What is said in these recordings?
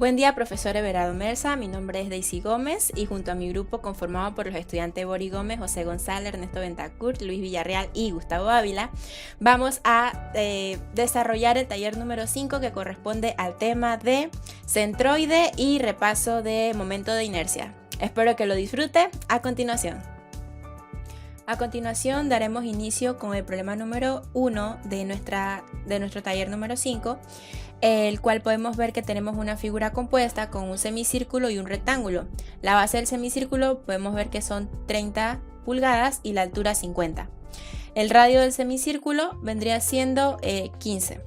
Buen día, profesor Everardo Merza. Mi nombre es Daisy Gómez y junto a mi grupo conformado por los estudiantes Bori Gómez, José González, Ernesto Bentancur, Luis Villarreal y Gustavo Ávila, vamos a desarrollar el taller número 5 que corresponde al tema de centroide y repaso de momento de inercia. Espero que lo disfrute. A continuación daremos inicio con el problema número 1 de nuestro taller número 5, el cual podemos ver que tenemos una figura compuesta con un semicírculo y un rectángulo. La base del semicírculo podemos ver que son 30 pulgadas y la altura 50. El radio del semicírculo vendría siendo 15.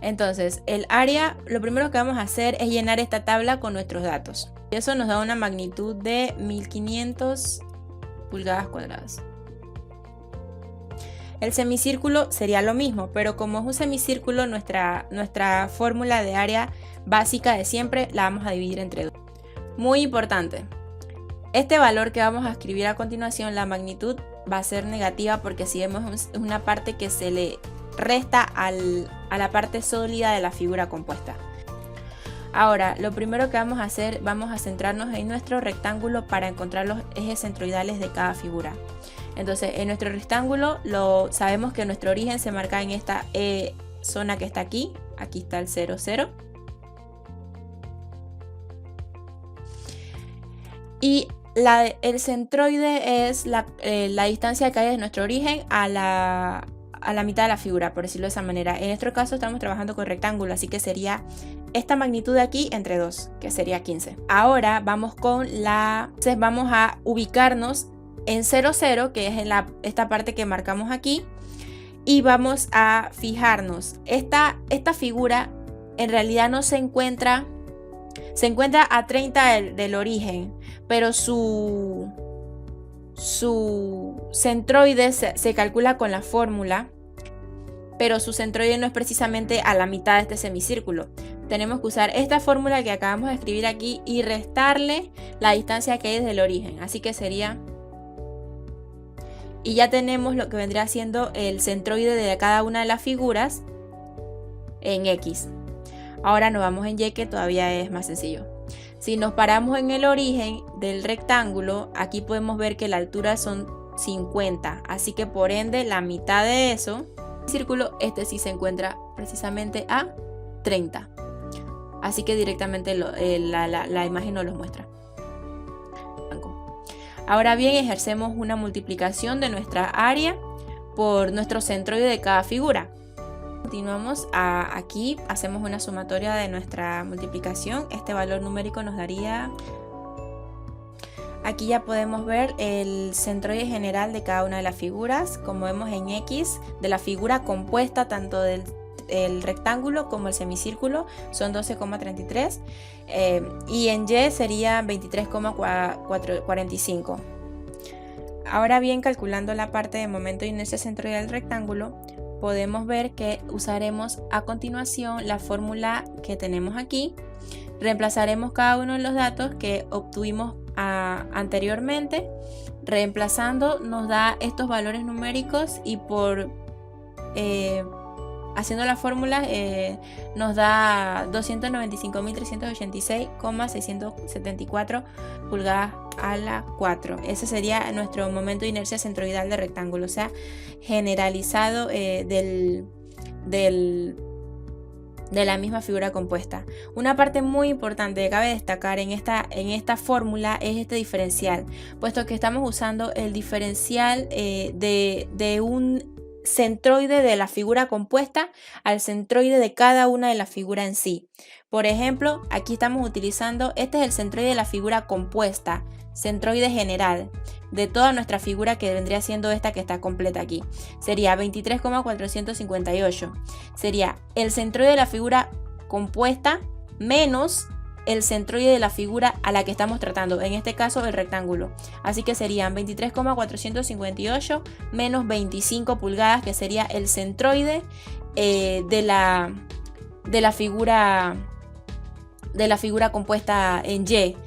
Entonces, el área, lo primero que vamos a hacer es llenar esta tabla con nuestros datos. Y eso nos da una magnitud de 1500 pulgadas cuadradas. El semicírculo sería lo mismo, pero como es un semicírculo, nuestra fórmula de área básica de siempre la vamos a dividir entre 2. Muy importante, este valor que vamos a escribir a continuación, la magnitud va a ser negativa porque si vemos es una parte que se le resta a la parte sólida de la figura compuesta. Ahora, lo primero que vamos a hacer, vamos a centrarnos en nuestro rectángulo para encontrar los ejes centroidales de cada figura. Entonces, en nuestro rectángulo sabemos que nuestro origen se marca en esta zona que está aquí. Aquí está el 0, 0. Y el centroide es la distancia que hay de nuestro origen a la mitad de la figura, por decirlo de esa manera. En nuestro caso estamos trabajando con rectángulo, así que sería esta magnitud de aquí entre 2, que sería 15. Ahora vamos vamos a ubicarnos en 0, 0, que es esta parte que marcamos aquí, y vamos a fijarnos. Esta figura en realidad no se encuentra a 30 del origen, pero su centroide se calcula con la fórmula, pero su centroide no es precisamente a la mitad de este semicírculo. Tenemos que usar esta fórmula que acabamos de escribir aquí y restarle la distancia que hay desde el origen. Así que sería... Y ya tenemos lo que vendría siendo el centroide de cada una de las figuras en X. Ahora nos vamos en Y, que todavía es más sencillo. Si nos paramos en el origen del rectángulo, aquí podemos ver que la altura son 50. Así que por ende la mitad de eso, el círculo, este sí se encuentra precisamente a 30. Así que directamente la imagen nos lo muestra. Ahora bien, ejercemos una multiplicación de nuestra área por nuestro centroide de cada figura. Continuamos aquí, hacemos una sumatoria de nuestra multiplicación. Este valor numérico nos daría... Aquí ya podemos ver el centroide general de cada una de las figuras. Como vemos en X, de la figura compuesta tanto del rectángulo como el semicírculo son 12,33 y en Y sería 23,45. Ahora bien, calculando la parte de momento de inercia centroidal del rectángulo, podemos ver que usaremos a continuación la fórmula que tenemos aquí. Reemplazaremos cada uno de los datos que obtuvimos anteriormente. Reemplazando nos da estos valores numéricos y haciendo la fórmula nos da 295.386,674 pulgadas a la 4. Ese sería nuestro momento de inercia centroidal de rectángulo, o sea, generalizado de la misma figura compuesta. Una parte muy importante que cabe destacar en esta fórmula es este diferencial, puesto que estamos usando el diferencial de un centroide de la figura compuesta al centroide de cada una de las figuras en sí. Por ejemplo, aquí estamos utilizando, este es el centroide de la figura compuesta, centroide general de toda nuestra figura, que vendría siendo esta que está completa aquí. Sería 23,458. Sería el centroide de la figura compuesta menos el centroide de la figura a la que estamos tratando, en este caso el rectángulo. Así que serían 23,458 menos 25 pulgadas, que sería el centroide de la figura compuesta en Y.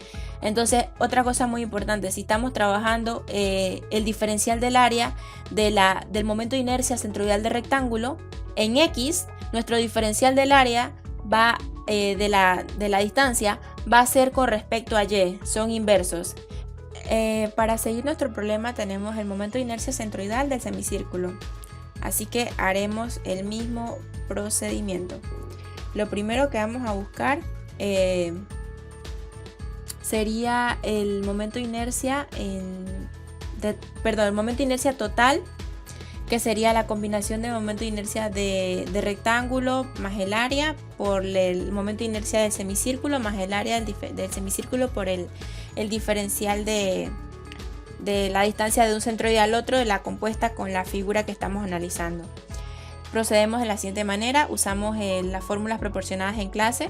Entonces, otra cosa muy importante, si estamos trabajando el diferencial del área del momento de inercia centroidal del rectángulo en X, nuestro diferencial del área va de la distancia va a ser con respecto a y, son inversos. Para seguir nuestro problema tenemos el momento de inercia centroidal del semicírculo, así que haremos el mismo procedimiento. Lo primero que vamos a buscar sería el momento de inercia el momento de inercia total, que sería la combinación del momento de inercia de rectángulo más el área por el momento de inercia del semicírculo más el área del semicírculo por el diferencial de la distancia de un centroide al otro de la compuesta con la figura que estamos analizando. Procedemos de la siguiente manera: usamos las fórmulas proporcionadas en clase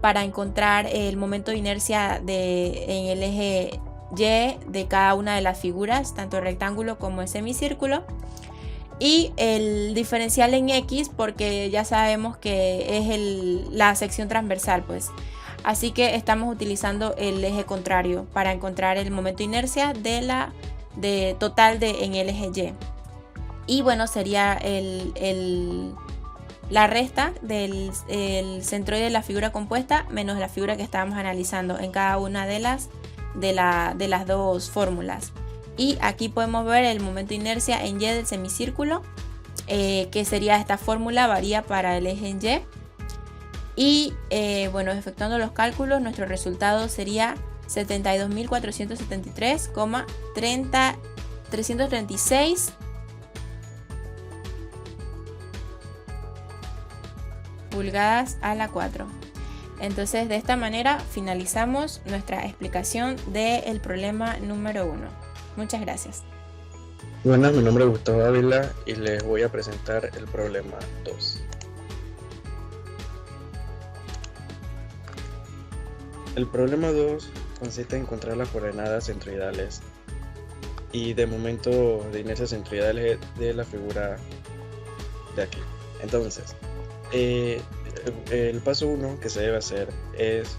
para encontrar el momento de inercia en el eje Y de cada una de las figuras, tanto el rectángulo como el semicírculo, y el diferencial en X porque ya sabemos que es la sección transversal, pues. Así que estamos utilizando el eje contrario para encontrar el momento de inercia total en el eje Y. Y bueno, sería la resta del centroide de la figura compuesta menos la figura que estábamos analizando en cada una de las dos fórmulas. Y aquí podemos ver el momento de inercia en Y del semicírculo, que sería esta fórmula, varía para el eje en Y. Y bueno, efectuando los cálculos, nuestro resultado sería 72.473,336 pulgadas a la 4. Entonces, de esta manera finalizamos nuestra explicación del problema número 1. Muchas gracias. Buenas, mi nombre es Gustavo Ávila y les voy a presentar el problema 2. El problema 2 consiste en encontrar las coordenadas centroidales y de momento de inercia centroidales de la figura de aquí. Entonces, el paso 1 que se debe hacer es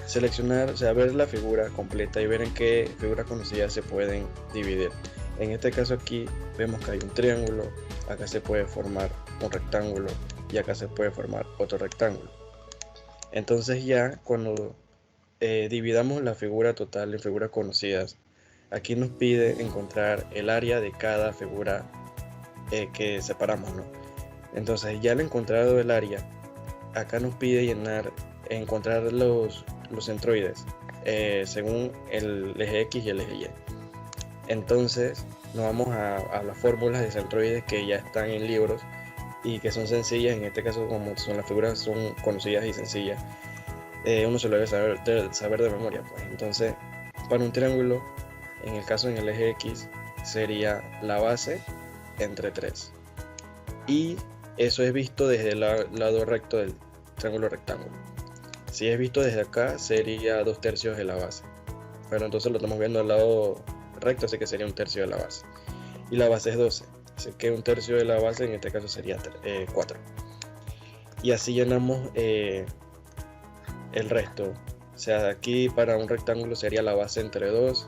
seleccionar, o sea, ver la figura completa y ver en qué figuras conocidas se pueden dividir. En este caso aquí vemos que hay un triángulo, acá se puede formar un rectángulo y acá se puede formar otro rectángulo. Entonces ya cuando dividamos la figura total en figuras conocidas, aquí nos pide encontrar el área de cada figura que separamos, ¿no? Entonces ya al encontrado el área, acá nos pide encontrar los centroides según el eje X y el eje Y. Entonces nos vamos a las fórmulas de centroides que ya están en libros y que son sencillas. En este caso, como son las figuras son conocidas y sencillas, uno se lo debe saber de memoria, pues. Entonces, para un triángulo, en el caso en el eje X, sería la base entre 3. Y eso es visto desde el lado recto del triángulo rectángulo. Si es visto desde acá, sería 2/3 de la base. Pero entonces lo estamos viendo al lado recto, así que sería 1/3 de la base. Y la base es 12, así que 1/3 de la base en este caso sería 4. Y así llenamos el resto. O sea, aquí para un rectángulo sería la base entre 2,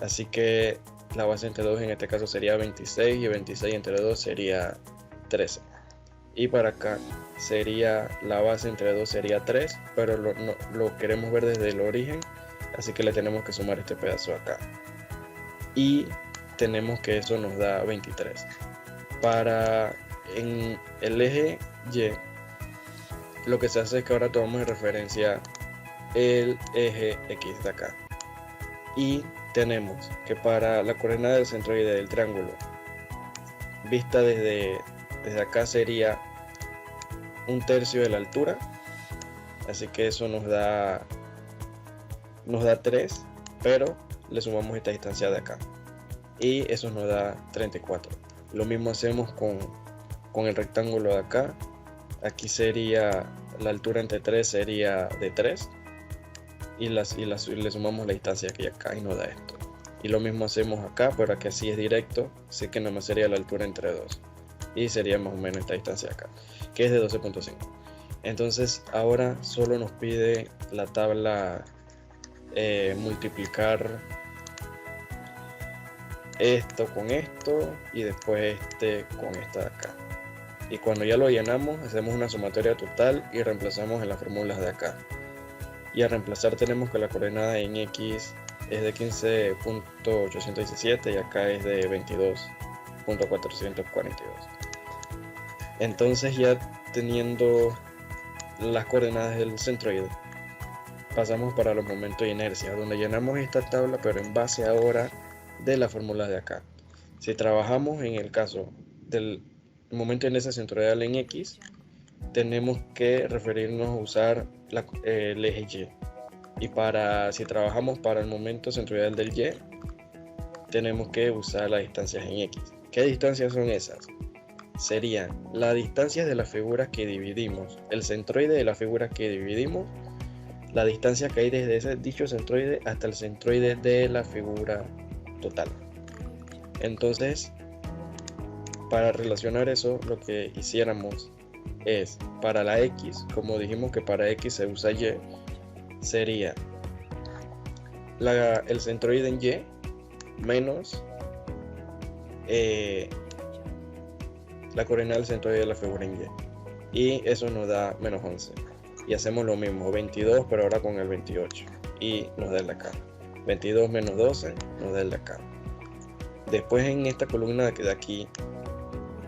así que la base entre 2 en este caso sería 26 y 26 entre 2 sería 13. Y para acá sería la base entre 2 sería 3, pero lo queremos ver desde el origen, así que le tenemos que sumar este pedazo acá. Y tenemos que eso nos da 23. En el eje Y, lo que se hace es que ahora tomamos en referencia el eje X de acá. Y tenemos que para la coordenada del centroide del triángulo, vista desde acá, sería 1/3 de la altura, así que eso nos da 3, pero le sumamos esta distancia de acá y eso nos da 34. Lo mismo hacemos con el rectángulo de acá. Aquí sería la altura entre 3 sería de 3 y le sumamos la distancia que hay acá y nos da esto. Y lo mismo hacemos acá, pero aquí así es directo, así que nomás sería la altura entre 2 y sería más o menos esta distancia acá, que es de 12.5. Entonces ahora solo nos pide la tabla multiplicar esto con esto y después este con esta de acá. Y cuando ya lo llenamos, hacemos una sumatoria total y reemplazamos en las fórmulas de acá. Y al reemplazar tenemos que la coordenada en X es de 15.817 y acá es de 22.442. Entonces, ya teniendo las coordenadas del centroide, pasamos para los momentos de inercia, donde llenamos esta tabla pero en base ahora de las fórmulas de acá. Si trabajamos en el caso del momento de inercia centroidal en X, tenemos que referirnos a usar el eje Y. Y si trabajamos para el momento centroidal del Y, tenemos que usar las distancias en X. ¿Qué distancias son esas? Serían las distancias de las figuras que dividimos, el centroide de las figuras que dividimos, la distancia que hay desde dicho centroide hasta el centroide de la figura total. Entonces, para relacionar eso, lo que hiciéramos es, para la X, como dijimos que para X se usa Y, sería el centroide en Y menos la coordenada del centroide de la figura en Y. Y eso nos da menos 11. Y hacemos lo mismo, 22, pero ahora con el 28. Y nos da el de acá. 22 menos 12 nos da el de acá. Después en esta columna de aquí,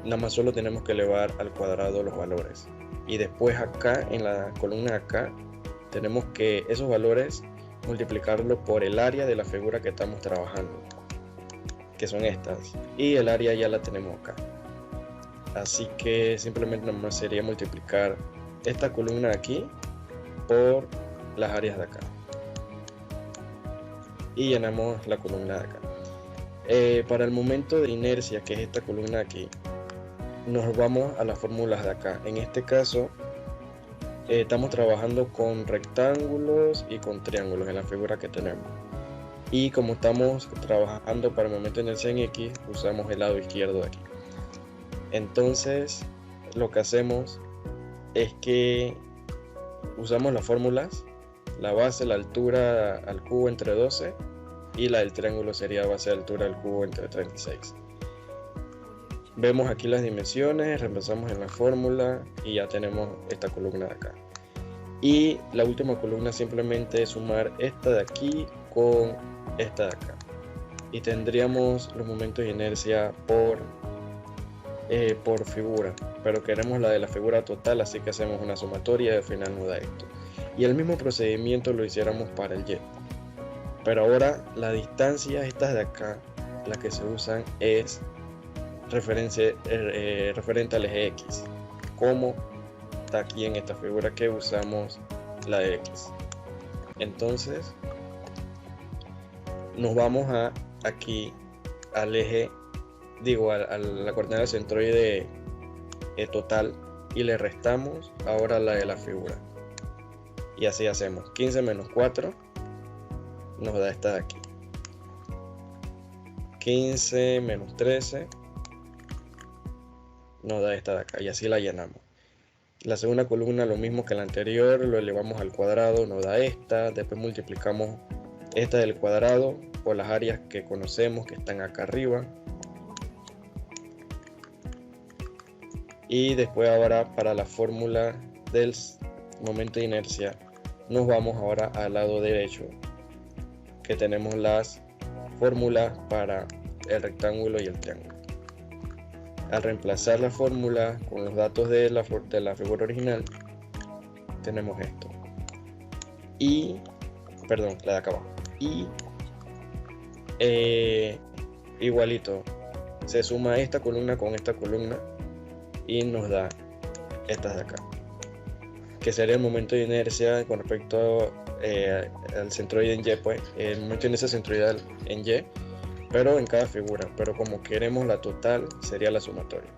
nada más solo tenemos que elevar al cuadrado los valores. Y después acá, en la columna de acá, tenemos que esos valores multiplicarlo por el área de la figura que estamos trabajando, que son estas. Y el área ya la tenemos acá. Así que simplemente nomás sería multiplicar esta columna de aquí por las áreas de acá. Y llenamos la columna de acá. Para el momento de inercia, que es esta columna de aquí, nos vamos a las fórmulas de acá. En este caso, estamos trabajando con rectángulos y con triángulos en la figura que tenemos. Y como estamos trabajando para el momento de inercia en X, usamos el lado izquierdo de aquí. Entonces, lo que hacemos es que usamos las fórmulas, la base, la altura al cubo entre 12 y la del triángulo sería base de altura al cubo entre 36. Vemos aquí las dimensiones, reemplazamos en la fórmula y ya tenemos esta columna de acá. Y la última columna simplemente es sumar esta de aquí con esta de acá. Y tendríamos los momentos de inercia por figura, pero queremos la de la figura total, así que hacemos una sumatoria y al final nos da esto. Y el mismo procedimiento lo hiciéramos para el Y. Pero ahora la distancia estas de acá, la que se usan es referente al eje X, como está aquí en esta figura que usamos la de X. Entonces nos vamos aquí al eje, a la coordenada del centroide total y le restamos ahora la de la figura. Y así hacemos 15 menos 4 nos da esta de aquí. 15 menos 13 nos da esta de acá y así la llenamos. La segunda columna lo mismo que la anterior, lo elevamos al cuadrado, nos da esta. Después multiplicamos esta del cuadrado por las áreas que conocemos que están acá arriba. Y después ahora para la fórmula del momento de inercia nos vamos ahora al lado derecho, que tenemos las fórmulas para el rectángulo y el triángulo. Al reemplazar la fórmula con los datos de la figura original, tenemos esto. Y, perdón, la de acá abajo. Y igualito, se suma esta columna con esta columna y nos da estas de acá, que sería el momento de inercia con respecto al centroide en Y, pues el momento de inercia centroidal en Y, pero en cada figura, pero como queremos la total sería la sumatoria,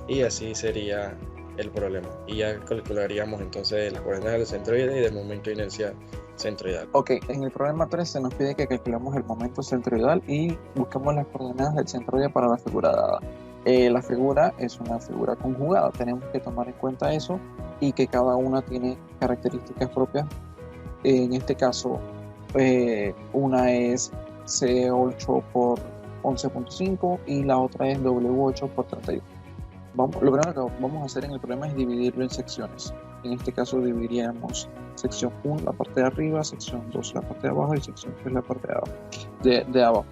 y así sería el problema, y ya calcularíamos entonces las coordenadas del centroide y del momento de inercia centroidal. Ok, en el problema 3 se nos pide que calculemos el momento centroidal y busquemos las coordenadas del centroide para la figura dada. La figura es una figura conjugada, tenemos que tomar en cuenta eso y que cada una tiene características propias. En este caso, una es C8 por 11.5 y la otra es W8 por 31. lo primero que vamos a hacer en el problema es dividirlo en secciones. En este caso dividiríamos sección 1 la parte de arriba, sección 2 la parte de abajo y sección 3 la parte de abajo. De abajo.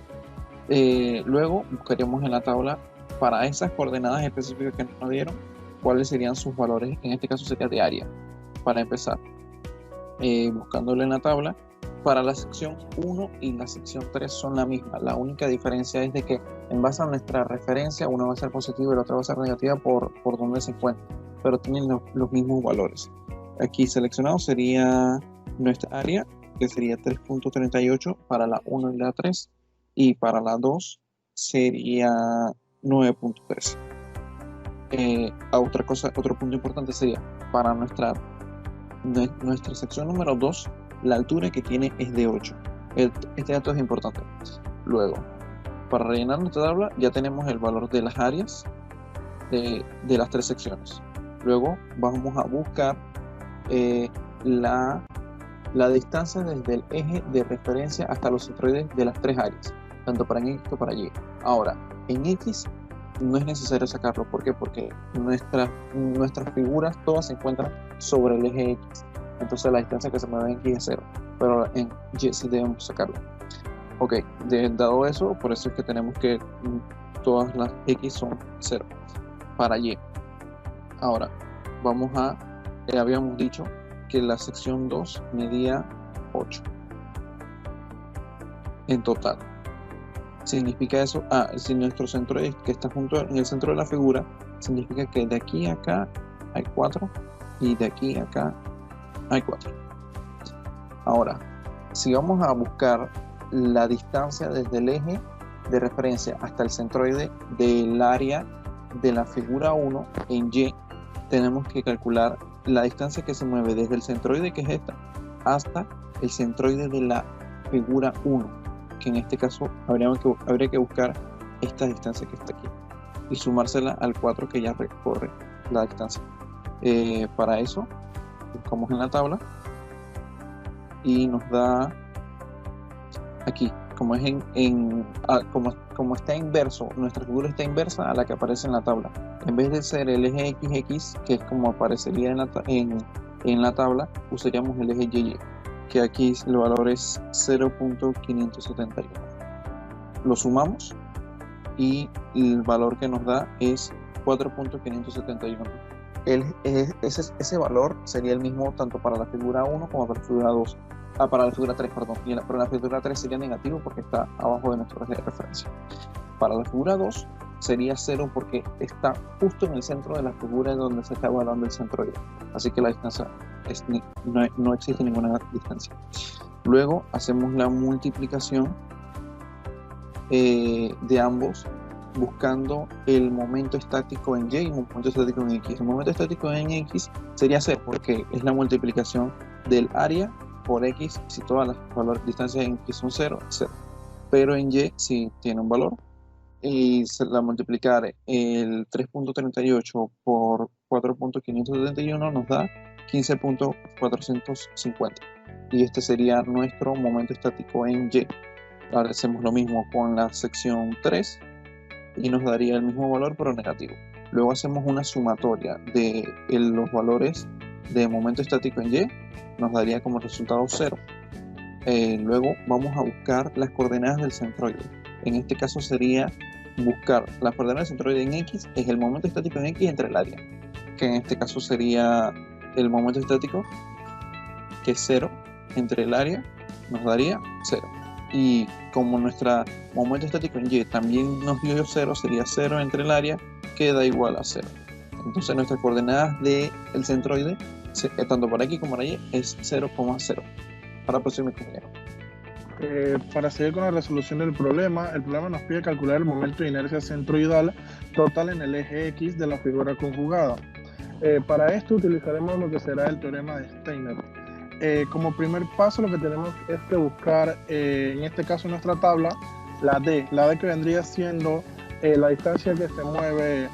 Luego buscaríamos en la tabla para esas coordenadas específicas que nos dieron, cuáles serían sus valores. En este caso sería de área. Para empezar, buscándolo en la tabla, para la sección 1 y la sección 3 son la misma. La única diferencia es de que en base a nuestra referencia, una va a ser positiva y la otra va a ser negativa por donde se encuentra, pero tienen los mismos valores. Aquí seleccionado sería nuestra área, que sería 3.38 para la 1 y la 3, y para la 2 sería 9.13. Otro punto importante sería para nuestra sección número 2, la altura que tiene es de 8. Este dato es importante. Luego, para rellenar nuestra tabla ya tenemos el valor de las áreas de las 3 secciones. Luego vamos a buscar la distancia desde el eje de referencia hasta los centroides de las 3 áreas, tanto para X como para Y. Ahora, en X no es necesario sacarlo. ¿Por qué? Porque nuestras figuras todas se encuentran sobre el eje X. Entonces la distancia que se mueve en X es 0. Pero en Y sí debemos sacarlo. Ok, dado eso, por eso es que tenemos que todas las X son 0 para Y. Ahora, habíamos dicho que la sección 2 medía 8 en total. Significa eso, si nuestro centro que está junto en el centro de la figura, significa que de aquí a acá hay 4 y de aquí a acá hay 4. Ahora, si vamos a buscar la distancia desde el eje de referencia hasta el centroide del área de la figura 1 en Y, tenemos que calcular la distancia que se mueve desde el centroide, que es esta, hasta el centroide de la figura 1, que en este caso habría que buscar esta distancia que está aquí y sumársela al 4 que ya recorre la distancia. Para eso buscamos en la tabla y nos da aquí, como está inverso, nuestra figura está inversa a la que aparece en la tabla. En vez de ser el eje XX, que es como aparecería en la tabla, usaríamos el eje YY, que aquí el valor es 0.571. Lo sumamos y el valor que nos da es 4.571. Ese valor sería el mismo tanto para la figura 1 como para la figura 2. Para la figura 3, perdón. Pero la figura 3 sería negativo porque está abajo de nuestro eje de referencia. Para la figura 2 sería 0 porque está justo en el centro de la figura donde se está evaluando el centroide. Así que la distancia no existe ninguna distancia. Luego hacemos la multiplicación de ambos, buscando el momento estático en Y y el momento estático en X. El momento estático en X sería 0 porque es la multiplicación del área por X. Si todas las distancias en X son 0, 0. Pero en Y sí tiene un valor. Y la multiplicar el 3.38 por 4.571 nos da 15.450. Y este sería nuestro momento estático en Y. Ahora hacemos lo mismo con la sección 3 y nos daría el mismo valor pero negativo. Luego hacemos una sumatoria de los valores de momento estático en Y, nos daría como resultado 0. Luego vamos a buscar las coordenadas del centroide. En este caso sería buscar las coordenadas del centroide en X, es el momento estático en X entre el área, que en este caso sería el momento estático, que es 0 entre el área, nos daría 0. Y como nuestro momento estático en Y también nos dio 0, sería 0 entre el área, que da igual a 0. Entonces nuestras coordenadas del centroide, tanto para X como para Y, es 0,0. Ahora próximo compañero. Para seguir con la resolución del problema, el problema nos pide calcular el momento de inercia centroidal total en el eje X de la figura conjugada. Para esto utilizaremos lo que será el teorema de Steiner. Como primer paso lo que tenemos es que buscar, en este caso en nuestra tabla, la D que vendría siendo la distancia que se mueve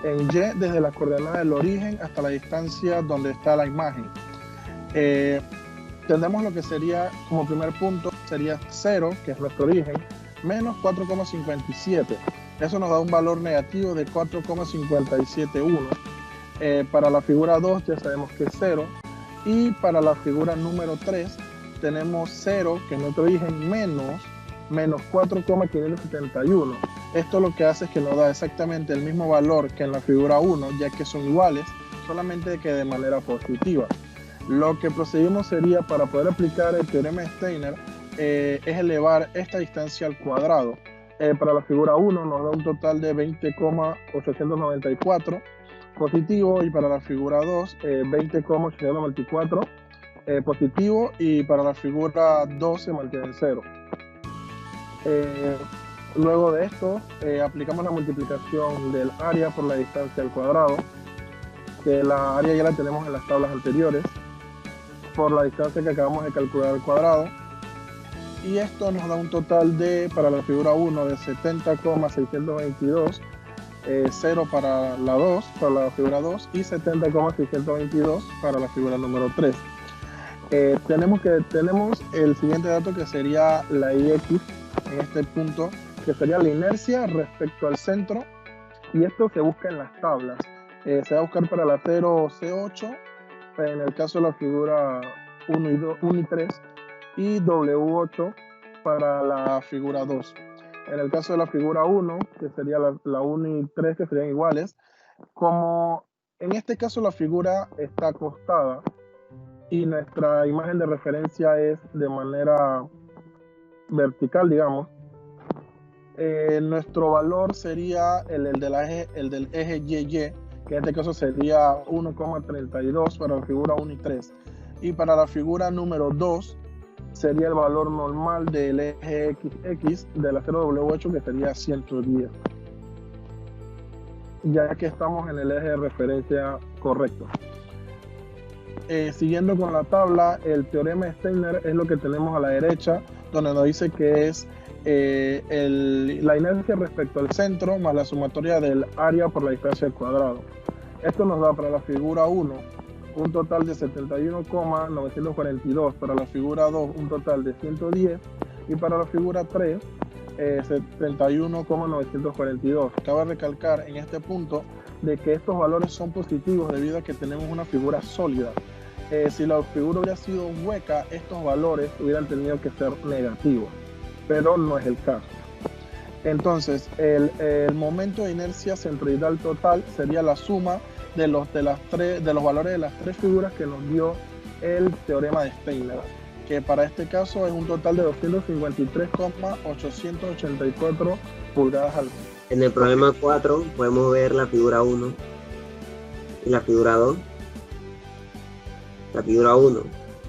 en Y desde la coordenada del origen hasta la distancia donde está la imagen. Tendremos lo que sería como primer punto, sería 0, que es nuestro origen, menos 4,57. Eso nos da un valor negativo de 4,571. Para la figura 2 ya sabemos que es 0. Y para la figura número 3 tenemos 0, que es nuestro origen, menos 4,571. Esto lo que hace es que nos da exactamente el mismo valor que en la figura 1, ya que son iguales, solamente que de manera positiva. Lo que procedimos sería, para poder aplicar el teorema de Steiner, es elevar esta distancia al cuadrado. Para la figura 1 nos da un total de 20,894 positivo, y para la figura 2 20,894 positivo, y para la figura 2 se mantiene en 0. Luego de esto aplicamos la multiplicación del área por la distancia al cuadrado, que la área ya la tenemos en las tablas anteriores, por la distancia que acabamos de calcular al cuadrado, y esto nos da un total de, para la figura 1, de 70,622, 0 para la 2, para la figura 2, y 70,622 para la figura número 3. Tenemos el siguiente dato, que sería la IX en este punto, que sería la inercia respecto al centro, y esto se busca en las tablas. Se va a buscar para la 0 C8, en el caso de la figura 1 y 3, y W8 para la figura 2. En el caso de la figura 1, que sería la 1 y 3, que serían iguales, como en este caso la figura está acostada y nuestra imagen de referencia es de manera vertical, digamos, nuestro valor sería el del eje YY, que en este caso sería 1,32 para la figura 1 y 3. Y para la figura número 2 sería el valor normal del eje XX de la 0W8, que sería 110. Ya que estamos en el eje de referencia correcto. Siguiendo con la tabla, el teorema de Steiner es lo que tenemos a la derecha, donde nos dice que es la inercia respecto al centro más la sumatoria del área por la distancia al cuadrado. Esto nos da para la figura 1 un total de 71,942, para la figura 2 un total de 110, y para la figura 3 71,942. Cabe recalcar en este punto de que estos valores son positivos debido a que tenemos una figura sólida. Si la figura hubiera sido hueca, estos valores hubieran tenido que ser negativos, pero no es el caso. Entonces, el momento de inercia centroidal total sería la suma de los valores de las tres figuras que nos dio el teorema de Steiner, que para este caso es un total de 253,884 pulgadas al metro. En el problema 4 podemos ver la figura 1 y la figura 2. La figura 1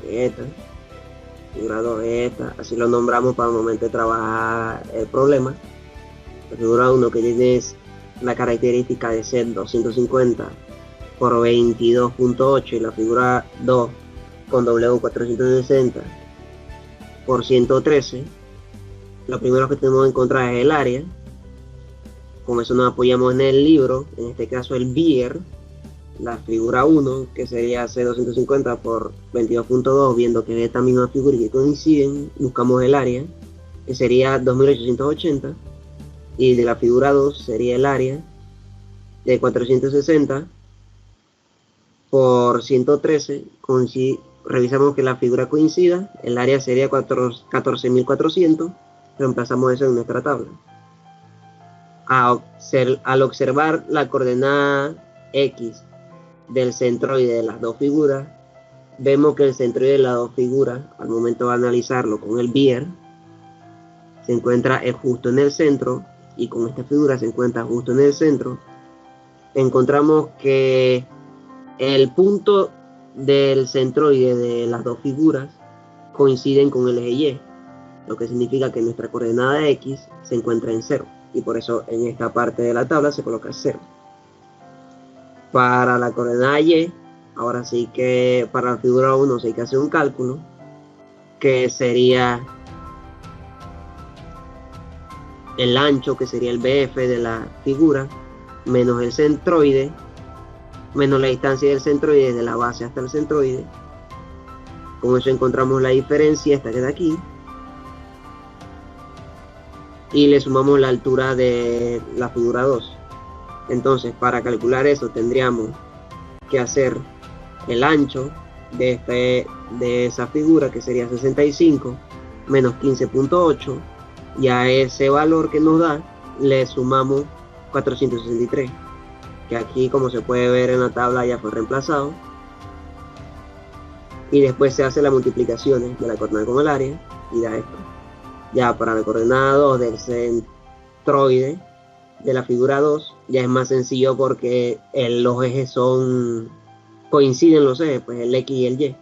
es esta, figura 2 es esta, así lo nombramos para el momento de trabajar el problema. La figura 1, que tiene la característica de ser 250 por 22.8, y la figura 2 con W460 por 113. Lo primero que tenemos que encontrar es el área. Con eso nos apoyamos en el libro, en este caso el Beer. La figura 1, que sería C250 por 22.2, viendo que es esta misma figura y que coinciden, buscamos el área, que sería 2880, y de la figura 2 sería el área de 460 por 113, revisamos que la figura coincida, el área sería 14.400, reemplazamos eso en nuestra tabla. Al observar la coordenada X del centroide de las dos figuras, vemos que el centroide de las dos figuras, al momento de analizarlo con el Beer, se encuentra justo en el centro, y con esta figura se encuentra justo en el centro. Encontramos que el punto del centroide de las dos figuras coinciden con el eje Y, lo que significa que nuestra coordenada X se encuentra en 0, y por eso en esta parte de la tabla se coloca 0. Para la coordenada Y, ahora sí que para la figura 1 sí hay que hacer un cálculo, que sería el ancho, que sería el BF de la figura, menos el centroide, menos la distancia del centroide desde la base hasta el centroide. Con eso encontramos la diferencia, esta que da aquí. y le sumamos la altura de la figura 2. Entonces, para calcular eso tendríamos que hacer el ancho de esa figura, que sería 65 menos 15.8, y a ese valor que nos da le sumamos 463, que aquí, como se puede ver en la tabla, ya fue reemplazado. Y después se hace la multiplicación de la coordenada con el área y da esto. Ya para la coordenada 2 del centroide de la figura 2 ya es más sencillo, porque los ejes coinciden, los ejes, pues el X y el Y.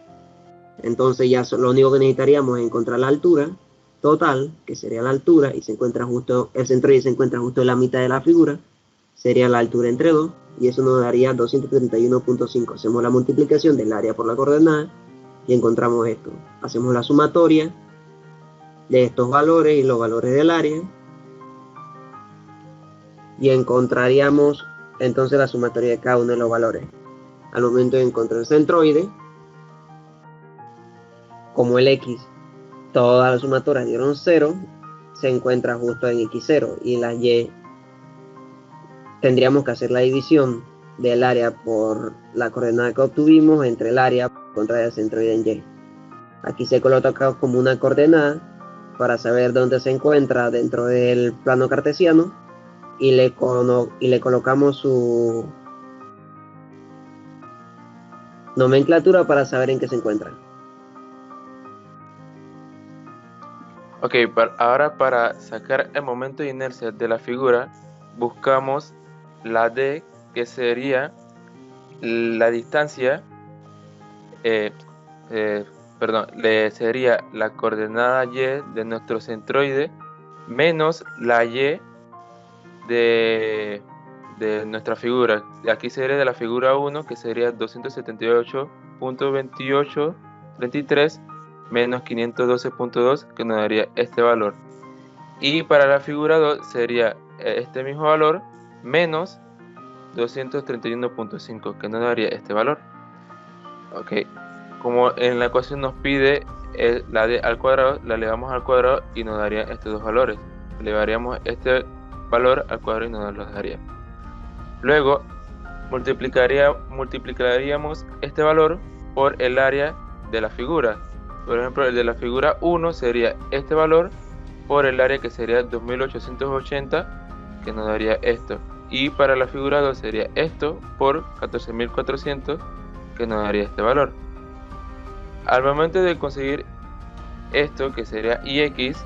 Entonces ya lo único que necesitaríamos es encontrar la altura total, que sería la altura, y el centroide se encuentra justo en la mitad de la figura, sería la altura entre 2, y eso nos daría 231.5. Hacemos la multiplicación del área por la coordenada y encontramos esto. Hacemos la sumatoria de estos valores y los valores del área, y encontraríamos entonces la sumatoria de cada uno de los valores. Al momento de encontrar el centroide, como el X, todas las sumatorias dieron 0, se encuentra justo en X0, y la Y tendríamos que hacer la división del área por la coordenada que obtuvimos entre el área contra el centroide en Y. Aquí se coloca como una coordenada para saber dónde se encuentra dentro del plano cartesiano, y le colocamos su nomenclatura para saber en qué se encuentra. Ok, ahora para sacar el momento de inercia de la figura, buscamos la D, que sería la distancia, sería la coordenada Y de nuestro centroide menos la Y de nuestra figura. Aquí sería de la figura 1, que sería 278.2833 menos 512.2, que nos daría este valor. Y para la figura 2 sería este mismo valor menos 231.5, que nos daría este valor. Ok, como en la ecuación nos pide la d al cuadrado, la elevamos al cuadrado y nos daría estos dos valores. Elevaríamos este valor al cuadrado y nos los daría. Luego multiplicaríamos este valor por el área de la figura. Por ejemplo, el de la figura 1 sería este valor por el área, que sería 2880, que nos daría esto. Y para la figura 2 sería esto por 14400, que nos daría este valor. Al momento de conseguir esto, que sería IX,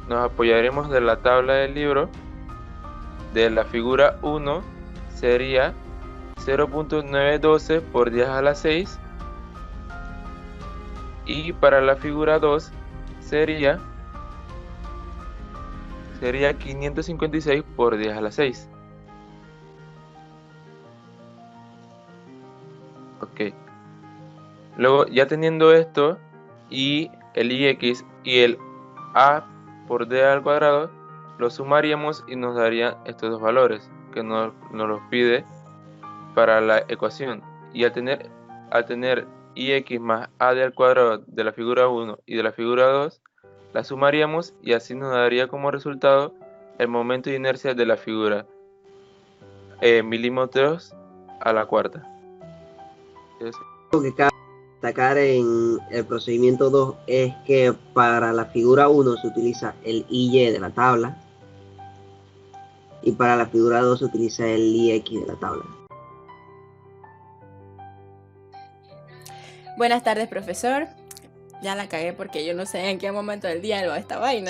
nos apoyaremos de la tabla del libro. De la figura 1 sería 0.912 por 10 a la 6, y para la figura 2 sería 556 por 10 a la 6. Ok. Luego, ya teniendo esto y el IX y el A por D al cuadrado, lo sumaríamos y nos daría estos dos valores que nos los pide para la ecuación. Y al tener IX más AD al cuadrado de la figura 1 y de la figura 2, la sumaríamos y así nos daría como resultado el momento de inercia de la figura, milímetros a la cuarta. Lo que cabe destacar en el procedimiento 2 es que para la figura 1 se utiliza el IY de la tabla, y para la figura 2 se utiliza el IX de la tabla. Buenas tardes, profesor. Ya la cagué porque yo no sé en qué momento del día lo esta vaina.